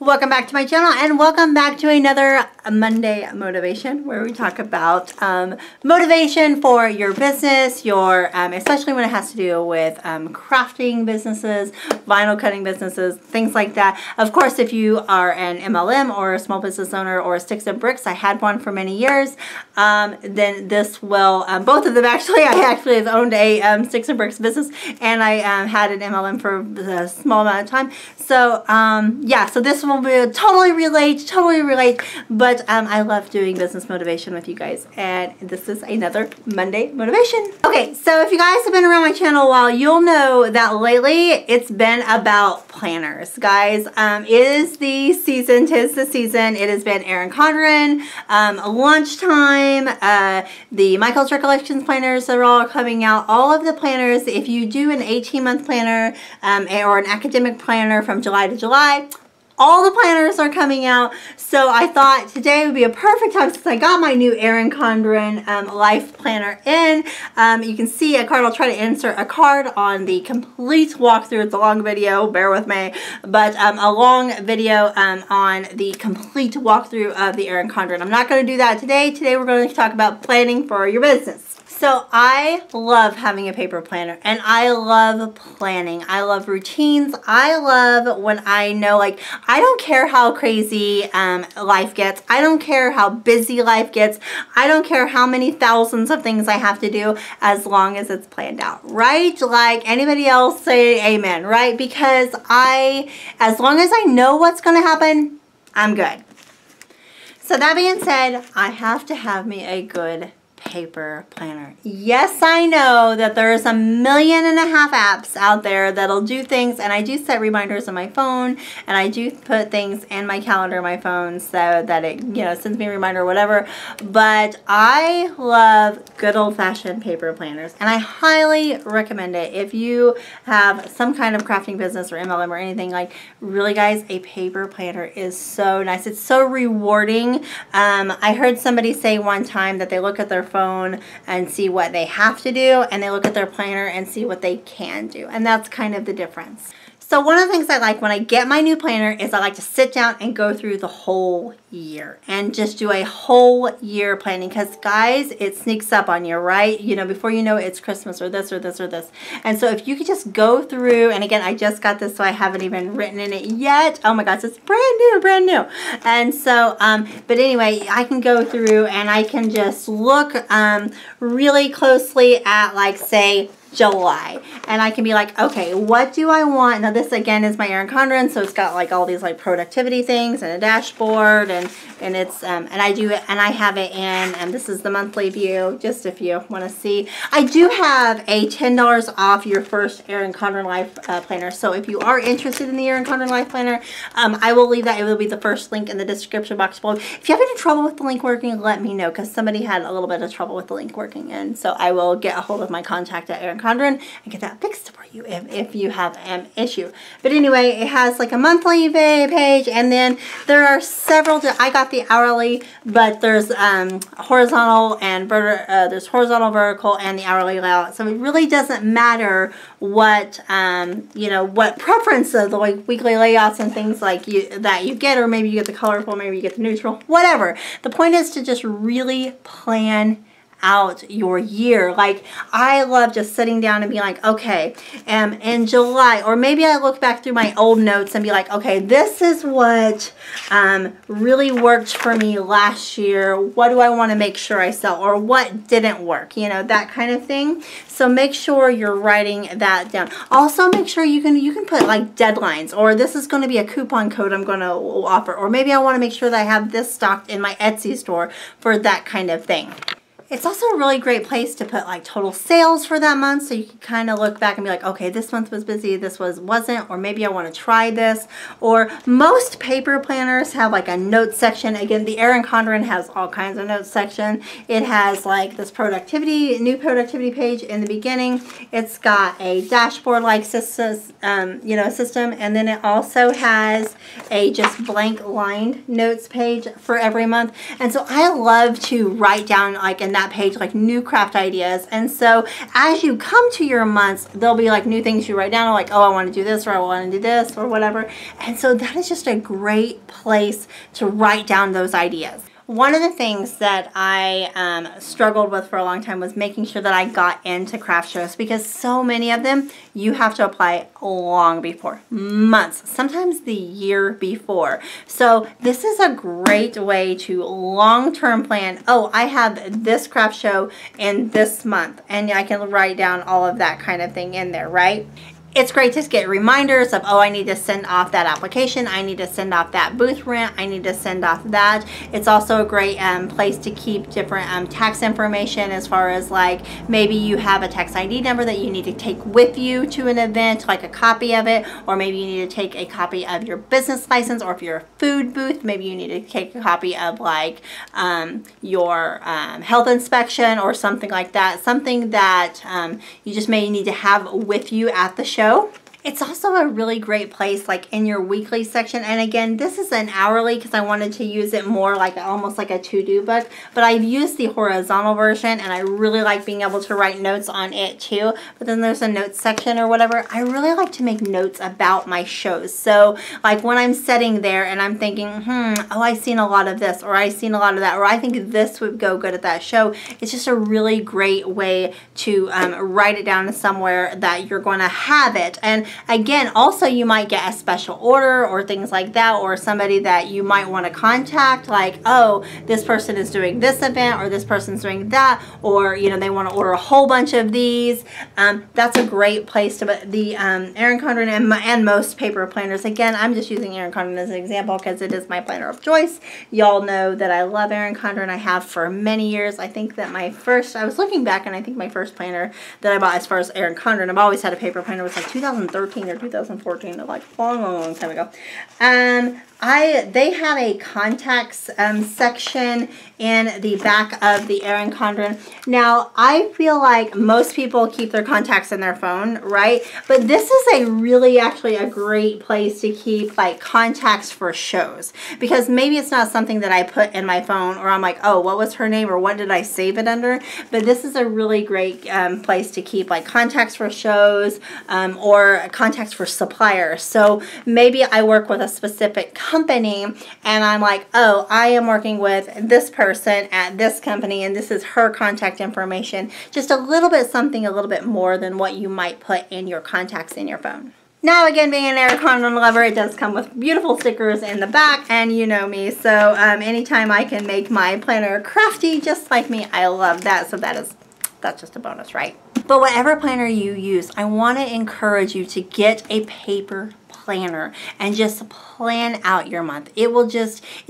Welcome back to my channel and welcome back to another Monday motivation where we talk about motivation for your business, especially when it has to do with crafting businesses, vinyl cutting businesses, things like that. Of course, if you are an MLM or a small business owner or a sticks and bricks, I had one for many years, then this will, both of them actually, I actually have owned a sticks and bricks business and I had an MLM for a small amount of time. So yeah, so this will be totally relate, but I love doing business motivation with you guys, and this is another Monday motivation. Okay, so if you guys have been around my channel a while, you'll know that lately it's been about planners, guys. It is the season, 'tis the season. It has been Erin Condren, lunchtime, the Michael's Recollections planners are all coming out. All of the planners, if you do an 18-month planner or an academic planner from July to July, all the planners are coming out. So I thought today would be a perfect time since I got my new Erin Condren Life Planner in. You can see a card. I'll try to insert a card on the complete walkthrough. It's a long video, bear with me, but a long video on the complete walkthrough of the Erin Condren. I'm not going to do that today. Today we're going to talk about planning for your business. So I love having a paper planner and I love planning. I love routines. I love when I know, like, I don't care how crazy life gets. I don't care how busy life gets. I don't care how many thousands of things I have to do as long as it's planned out, right? Like anybody else, say amen, right? Because as long as I know what's going to happen, I'm good. So that being said, I have to have me a good paper planner. Yes, I know that there's 1.5 million apps out there that'll do things, and I do set reminders on my phone, and I do put things in my calendar on my phone so that it, you know, sends me a reminder or whatever. But I love good old-fashioned paper planners, and I highly recommend it. If you have some kind of crafting business or MLM or anything, like, really guys, a paper planner is so nice. It's so rewarding. I heard somebody say one time that they look at their phone and see what they have to do, and they look at their planner and see what they can do, and that's kind of the difference. So one of the things I like when I get my new planner is I like to sit down and go through the whole year and just do a whole year planning, because guys, it sneaks up on you, right? You know, before you know it, it's Christmas or this or this or this. And so if you could just go through, and again, I just got this, so I haven't even written in it yet. Oh my gosh, it's brand new. And so, but anyway, I can go through and I can just look really closely at, like, say, July, and I can be like, okay, what do I want? Now this again is my Erin Condren, so it's got like all these like productivity things and a dashboard, and it's and I do it, and I have it in, and this is the monthly view, just if you want to see. I do have a $10 off your first Erin Condren Life Planner, so if you are interested in the Erin Condren Life Planner, I will leave that. It will be the first link in the description box below. If you have any trouble with the link working, let me know, because somebody had a little bit of trouble with the link working, and so I will get a hold of my contact at Erin Condren and get that fixed for you if you have an issue. But anyway, it has like a monthly page, and then there are several. I got the hourly, but there's horizontal and there's horizontal, vertical, and the hourly layout. So it really doesn't matter what you know, what preference of the like weekly layouts and things like that you get, or maybe you get the colorful, maybe you get the neutral, whatever. The point is to just really plan out your year. Like, I love just sitting down and being like, okay, in July, or maybe I look back through my old notes and be like, okay, this is what really worked for me last year. What do I want to make sure I sell, or what didn't work, you know, that kind of thing. So make sure you're writing that down. Also make sure you can put like deadlines, or this is going to be a coupon code I'm going to offer, or maybe I want to make sure that I have this stocked in my Etsy store for that kind of thing. It's also a really great place to put like total sales for that month, so you can kind of look back and be like, okay, this month was busy, this wasn't, or maybe I want to try this. Or most paper planners have like a notes section. Again, the Erin Condren has all kinds of notes section. It has like this new productivity page in the beginning. It's got a dashboard like system, you know, system, and then it also has a just blank lined notes page for every month. And so I love to write down, like, in that that page like new craft ideas. And so as you come to your months, there'll be like new things you write down, like, oh, I want to do this, or I want to do this, or whatever. And so that is just a great place to write down those ideas. One of the things that I struggled with for a long time was making sure that I got into craft shows, because so many of them you have to apply long before, months, sometimes the year before. So this is a great way to long-term plan. Oh, I have this craft show in this month, and I can write down all of that kind of thing in there, right? It's great to get reminders of, oh, I need to send off that application. I need to send off that booth rent. I need to send off that. It's also a great place to keep different tax information, as far as like maybe you have a tax ID number that you need to take with you to an event, like a copy of it, or maybe you need to take a copy of your business license, or if you're a food booth, maybe you need to take a copy of like your health inspection or something like that. Something that you just may need to have with you at the show. It's also a really great place like in your weekly section. And again, this is an hourly because I wanted to use it more like almost like a to-do book, but I've used the horizontal version and I really like being able to write notes on it too. But then there's a notes section or whatever. I really like to make notes about my shows. So like when I'm sitting there and I'm thinking, oh, I've seen a lot of this, or I've seen a lot of that, or I think this would go good at that show. It's just a really great way to write it down somewhere that you're going to have it. And again, also you might get a special order or things like that, or somebody that you might want to contact, like, oh, this person is doing this event, or this person's doing that, or you know, they want to order a whole bunch of these. That's a great place to put the Erin Condren and most paper planners. Again, I'm just using Erin Condren as an example because it is my planner of choice. Y'all know that I love Erin Condren. I have for many years. I think that I was looking back, and I think my first planner that I bought as far as Erin Condren, I've always had a paper planner, was like 2013 or 2014, like long time ago. They have a contacts section in the back of the Erin Condren. Now, I feel like most people keep their contacts in their phone, right? But this is actually a great place to keep like contacts for shows, because maybe it's not something that I put in my phone, or I'm like, oh, what was her name, or what did I save it under? But this is a really great place to keep like contacts for shows, or contacts for suppliers. So maybe I work with a specific company and I'm like, oh, I am working with this person at this company and this is her contact information. Just a little bit something a little bit more than what you might put in your contacts in your phone. Now, again, being an Erin Condren lover, it does come with beautiful stickers in the back, and you know me, so anytime I can make my planner crafty just like me, I love that. So that's just a bonus, right? But whatever planner you use, I want to encourage you to get a paper planner and just plan out your month. It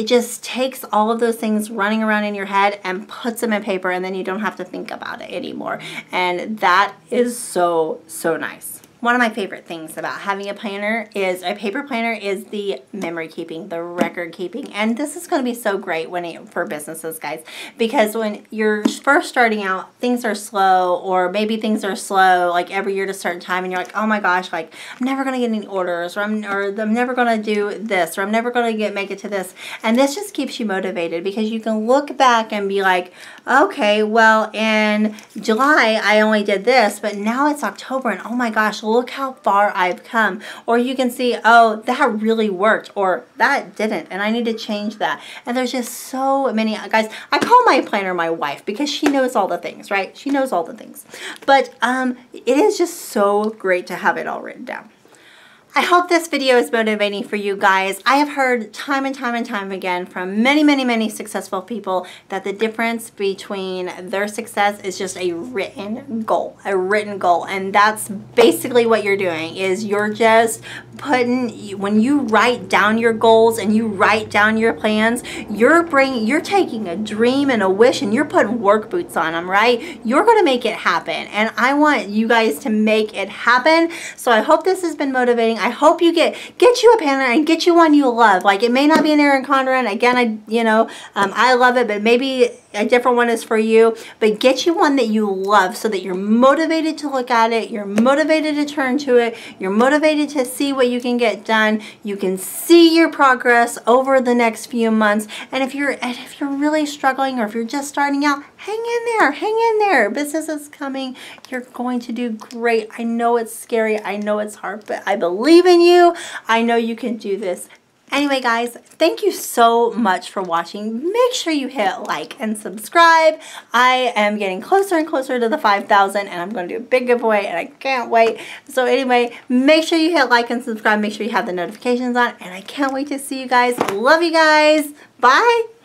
just takes all of those things running around in your head and puts them in paper, and then you don't have to think about it anymore. And that is so, so nice. One of my favorite things about having a paper planner is the memory keeping, the record keeping. And this is going to be so great for businesses, guys, because when you're first starting out, things are slow, or maybe things are slow like every year at a certain time, and you're like, oh my gosh, like I'm never going to get any orders, or I'm never going to do this, or I'm never going to make it to this. And this just keeps you motivated, because you can look back and be like, okay, well, in July I only did this, but now it's October, and oh my gosh, look how far I've come. Or you can see, oh, that really worked, or that didn't, and I need to change that. And there's just so many, guys, I call my planner my wife because she knows all the things, right? She knows all the things. But it is just so great to have it all written down. I hope this video is motivating for you guys. I have heard time and time again from many successful people that the difference between their success is just a written goal, and that's basically what you're doing. Is you're just when you write down your goals and you write down your plans, you're taking a dream and a wish and you're putting work boots on them, right? You're going to make it happen, and I want you guys to make it happen. So I hope this has been motivating. I hope you get you a planner and get you one you love. Like, it may not be an Erin Condren. Again, I love it, but maybe a different one is for you, but get you one that you love so that you're motivated to look at it, you're motivated to turn to it, you're motivated to see what you can get done, you can see your progress over the next few months. And if you're really struggling, or if you're just starting out, hang in there. Business is coming. You're going to do great. I know it's scary. I know it's hard, but I believe in you. I know you can do this. Anyway, guys, thank you so much for watching. Make sure you hit like and subscribe. I am getting closer and closer to the 5,000, and I'm going to do a big giveaway, and I can't wait. So anyway, make sure you hit like and subscribe. Make sure you have the notifications on, and I can't wait to see you guys. Love you guys. Bye.